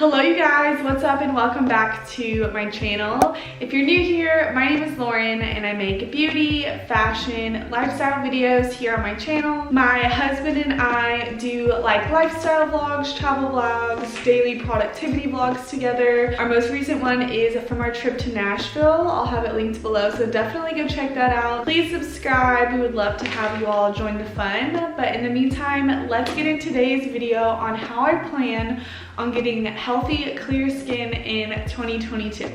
Hello you guys, what's up and welcome back to my channel. If you're new here, my name is Lauren and I make beauty, fashion, lifestyle videos here on my channel. My husband and I do like lifestyle vlogs, travel vlogs, daily productivity vlogs together. Our most recent one is from our trip to Nashville. I'll have it linked below, so definitely go check that out. Please subscribe, we would love to have you all join the fun. But in the meantime, let's get into today's video on how I plan on getting healthy, clear skin in 2022.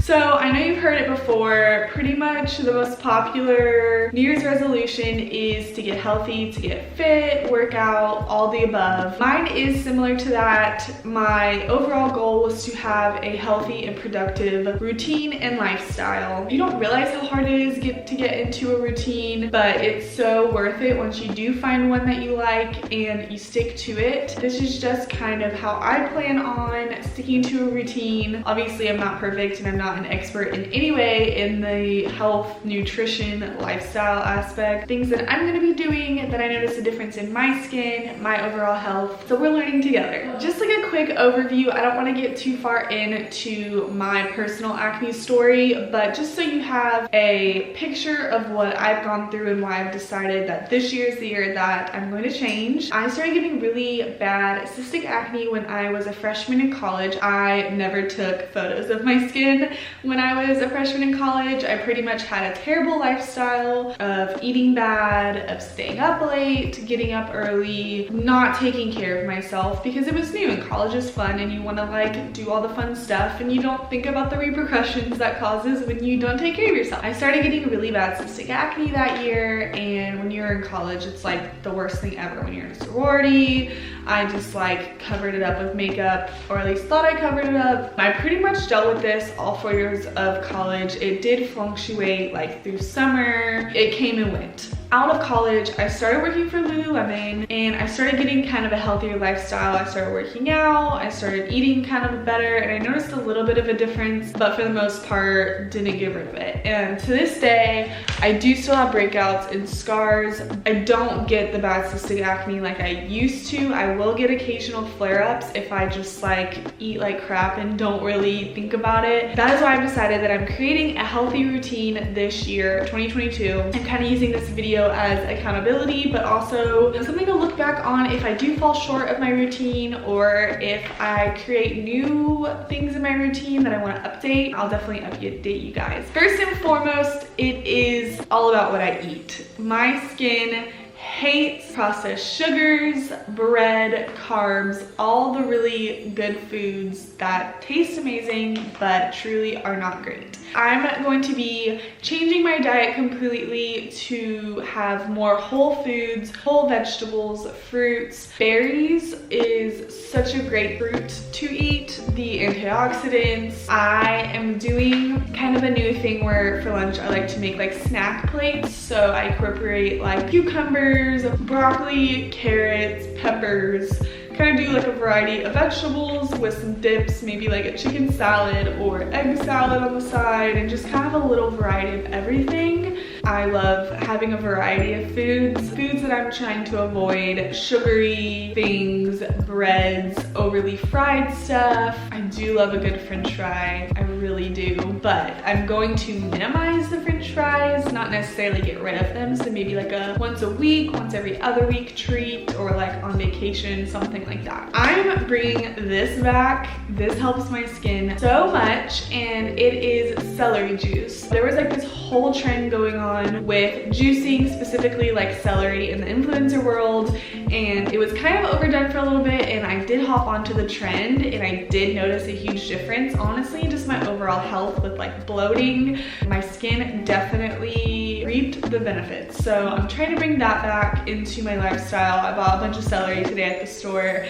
So I know you've heard it before, pretty much the most popular New Year's resolution is to get healthy, to get fit, work out, all the above. Mine is similar to that. My overall goal was to have a healthy and productive routine and lifestyle. You don't realize how hard it is to get into a routine, but it's so worth it once you do find one that you like and you stick to it. This is just kind of how I plan on sticking to a routine. Obviously, I'm not perfect and I'm not an expert in any way in the health, nutrition, lifestyle aspect. Things that I'm gonna be doing that I notice a difference in my skin, my overall health. So we're learning together. Just like a quick overview, I don't wanna get too far into my personal acne story, but just so you have a picture of what I've gone through and why I've decided that this year is the year that I'm going to change. I started getting really bad cystic acne when I was a freshman in college. I never took photos of my skin when I was a freshman in college. I pretty much had a terrible lifestyle of eating bad, of staying up late, getting up early, not taking care of myself because it was new and college is fun and you want to like do all the fun stuff and you don't think about the repercussions that causes when you don't take care of yourself. I started getting really bad cystic acne that year, and when you're in college it's like the worst thing ever. When you're in a sorority, I just like covered it up with makeup, or at least thought I covered it up. I pretty much dealt with this all 4 years of college. It did fluctuate like through summer. It came and went. Out of college, I started working for Lululemon and I started getting kind of a healthier lifestyle. I started working out, I started eating kind of better, and I noticed a little bit of a difference, but for the most part, didn't get rid of it. And to this day, I do still have breakouts and scars. I don't get the bad cystic acne like I used to. I will get occasional flare-ups if I just like eat like crap and don't really think about it. That is why I've decided that I'm creating a healthy routine this year, 2022. I'm kind of using this video as accountability, but also something to look back on if I do fall short of my routine, or if I create new things in my routine that I want to update. I'll definitely update you guys. First and foremost, it is all about what I eat. My skin hates processed sugars, bread, carbs, all the really good foods that taste amazing but truly are not great. I'm going to be changing my diet completely to have more whole foods, whole vegetables, fruits. Berries is such a great fruit to eat. The antioxidants. I am doing kind of a new thing where for lunch I like to make like snack plates. So I incorporate like cucumbers, broccoli, carrots, peppers, kind of do like a variety of vegetables with some dips, maybe like a chicken salad or egg salad on the side, and just kind of a little variety of everything. I love having a variety of foods that I'm trying to avoid: sugary things, breads, overly fried stuff. I do love a good french fry, I really do, but I'm going to minimize the french fries, not necessarily get rid of them. So maybe like a once a week, once every other week treat, or like on vacation, something like that. I'm bringing this back. This helps my skin so much, and it is celery juice. There was like this whole trend going on with juicing, specifically like celery in the influencer world, and it was kind of overdone for a little bit, and I did hop onto the trend and I did notice a huge difference. Honestly, just my overall health with like bloating, my skin definitely reaped the benefits. So I'm trying to bring that back into my lifestyle. I bought a bunch of celery today at the store,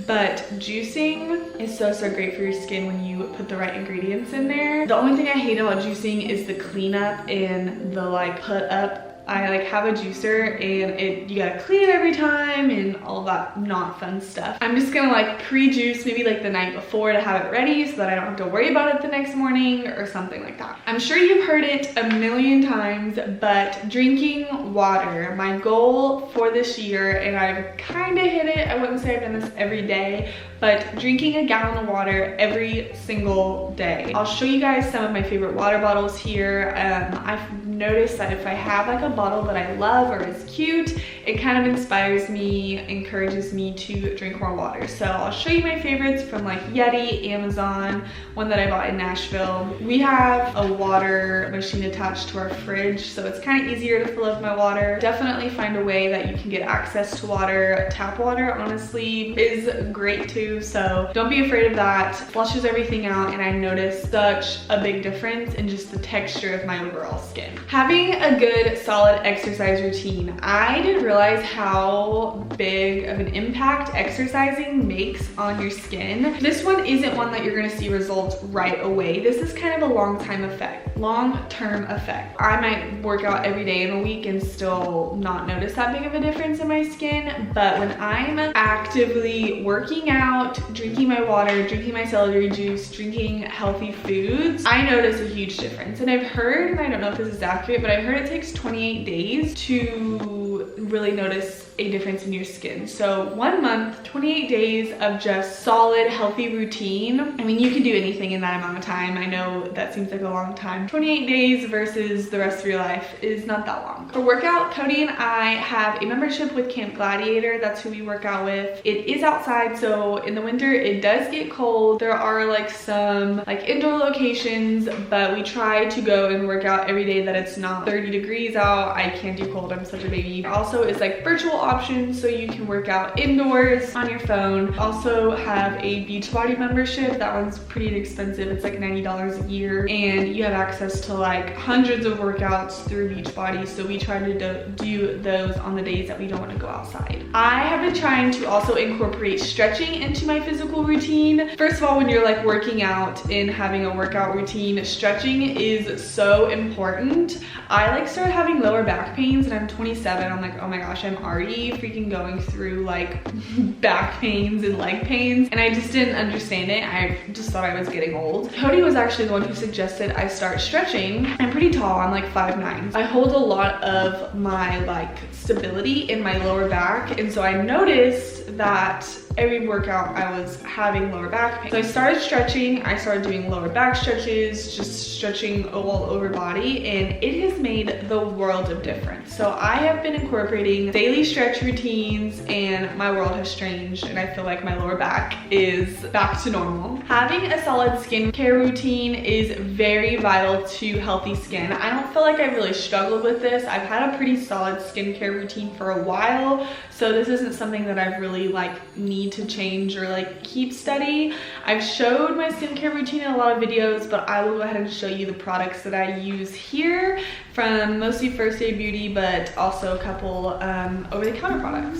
but juicing is so great for your skin when you put the right ingredients in there. The only thing I hate about juicing is the cleanup and the like put up. I like have a juicer and you gotta clean it every time and and all of that not fun stuff. I'm just gonna like pre-juice maybe like the night before to have it ready so that I don't have to worry about it the next morning or something like that. I'm sure you've heard it a million times, but drinking water, my goal for this year, and I've kind of hit it. I wouldn't say I've done this every day, but drinking a gallon of water every single day. I'll show you guys some of my favorite water bottles here. I've noticed that if I have like a bottle that I love or is cute, it kind of inspires me, encourages me to drink more water. So I'll show you my favorites from like Yeti, Amazon, one that I bought in Nashville. We have a water machine attached to our fridge, so it's kind of easier to fill up my water. Definitely find a way that you can get access to water. Tap water honestly is great too, so don't be afraid of that. Flushes everything out, and I noticed such a big difference in just the texture of my overall skin. Having a good solid exercise routine. I didn't realize how big of an impact exercising makes on your skin. This one isn't one that you're gonna see results right away. This is kind of a long-term effect. I might work out every day in a week and still not notice that big of a difference in my skin, but when I'm actively working out, drinking my water, drinking my celery juice, drinking healthy foods, I notice a huge difference. And I've heard, and I don't know if this is accurate, but I heard it takes 28 days to really notice a difference in your skin. So 1 month, 28 days of just solid, healthy routine. I mean, you can do anything in that amount of time. I know that seems like a long time. 28 days versus the rest of your life is not that long. For workout, Cody and I have a membership with Camp Gladiator. That's who we work out with. It is outside, so in the winter it does get cold. There are like some like indoor locations, but we try to go and work out every day that it's not 30 degrees out. I can't do cold, I'm such a baby. Also, it's like virtual options, so you can work out indoors on your phone. Also have a Beachbody membership. That one's pretty expensive. It's like $90 a year, and you have access to like hundreds of workouts through Beachbody, so we try to do those on the days that we don't want to go outside. I have been trying to also incorporate stretching into my physical routine. First of all, when you're like working out and having a workout routine, stretching is so important. I like started having lower back pains, and I'm 27. I'm like, oh my gosh, I'm already freaking going through like back pains and leg pains, and I just didn't understand it. I just thought I was getting old. Cody was actually the one who suggested I start stretching. I'm pretty tall, I'm like 5'9". I hold a lot of my like stability in my lower back, and so I noticed that every workout I was having lower back pain. So I started stretching. I started doing lower back stretches, just stretching all over body, and it has made the world of difference. So I have been incorporating daily stretch routines, and my world has changed, and I feel like my lower back is back to normal. Having a solid skincare routine is very vital to healthy skin. I don't feel like I really struggled with this. I've had a pretty solid skincare routine for a while, so this isn't something that I've really like need to change or like keep steady. I've showed my skincare routine in a lot of videos, but I will go ahead and show you the products that I use here, from mostly First Aid Beauty, but also a couple over-the-counter products.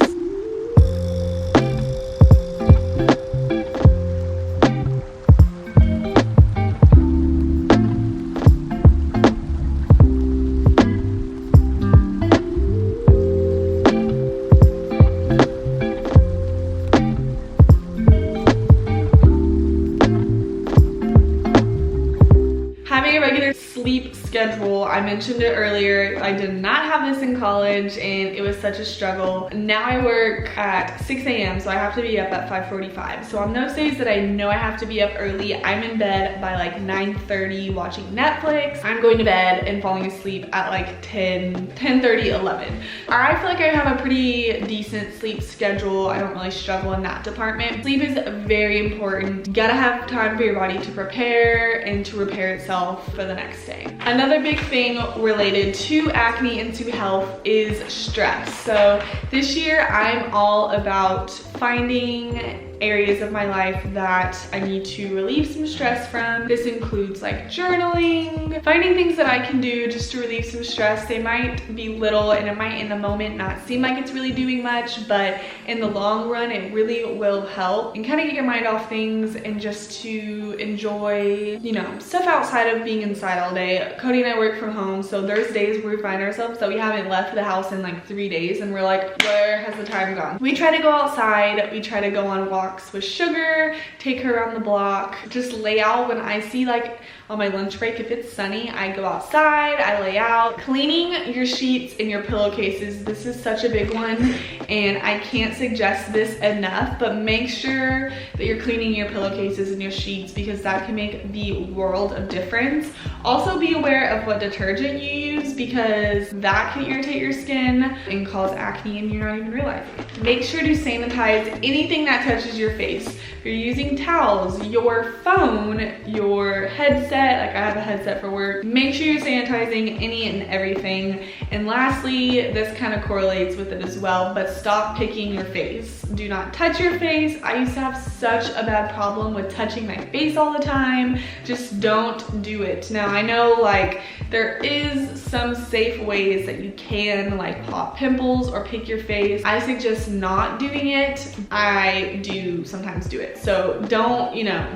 Sleep schedule. I mentioned it earlier. I did not have this in college, and it was such a struggle. Now I work at 6 a.m. so I have to be up at 5:45. So on those days that I know I have to be up early, I'm in bed by like 9:30 watching Netflix. I'm going to bed and falling asleep at like 10:30, 11. I feel like I have a pretty decent sleep schedule. I don't really struggle in that department. Sleep is very important. You gotta have time for your body to prepare and to repair itself for the next day. Another big thing related to acne and to health is stress. So this year I'm all about finding areas of my life that I need to relieve some stress from. This includes like journaling, finding things that I can do just to relieve some stress. They might be little, and it might in the moment not seem like it's really doing much, but in the long run it really will help and kind of get your mind off things and just to enjoy, you know, stuff outside of being inside all day. Cody and I work from home home. So there's days where we find ourselves that we haven't left the house in like 3 days and we're like, where has the time gone? We try to go outside. We try to go on walks with Sugar, take her around the block, just lay out. When I see like on my lunch break, if it's sunny, I go outside, I lay out. Cleaning your sheets and your pillowcases, this is such a big one and I can't suggest this enough, but make sure that you're cleaning your pillowcases and your sheets because that can make the world of difference. Also be aware of what detergent you use because that can irritate your skin and cause acne and you're not even realizing. Make sure to sanitize anything that touches your face. If you're using towels, your phone, your headset, like I have a headset for work, make sure you're sanitizing any and everything. And lastly, this kind of correlates with it as well, but stop picking your face. Do not touch your face. I used to have such a bad problem with touching my face all the time. Just don't do it. Now I know like there is some safe ways that you can like pop pimples or pick your face. I suggest not doing it. I do sometimes do it. So don't, you know,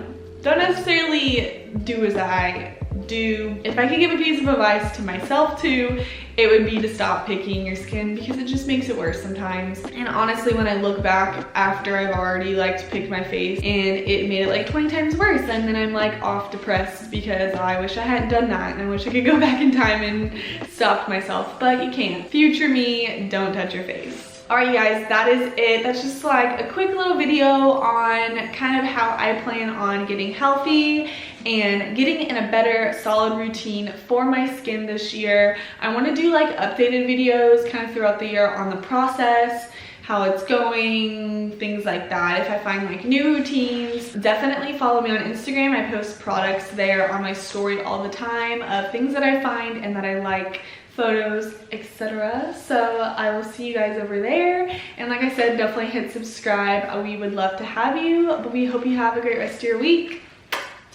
don't necessarily do as I do. If I could give a piece of advice to myself too, it would be to stop picking your skin because it just makes it worse sometimes. And honestly, when I look back after I've already like picked my face and it made it like 20 times worse, and then I'm like off depressed because I wish I hadn't done that and I wish I could go back in time and stop myself, but you can't. Future me, don't touch your face. Alright you guys, that is it. That's just like a quick little video on kind of how I plan on getting healthy and getting in a better solid routine for my skin this year. I want to do like updated videos kind of throughout the year on the process, how it's going, things like that. If I find like new routines, definitely follow me on Instagram. I post products there on my story all the time of things that I find and that I like, photos, etc. So I will see you guys over there. And like I said, definitely hit subscribe. We would love to have you, but we hope you have a great rest of your week.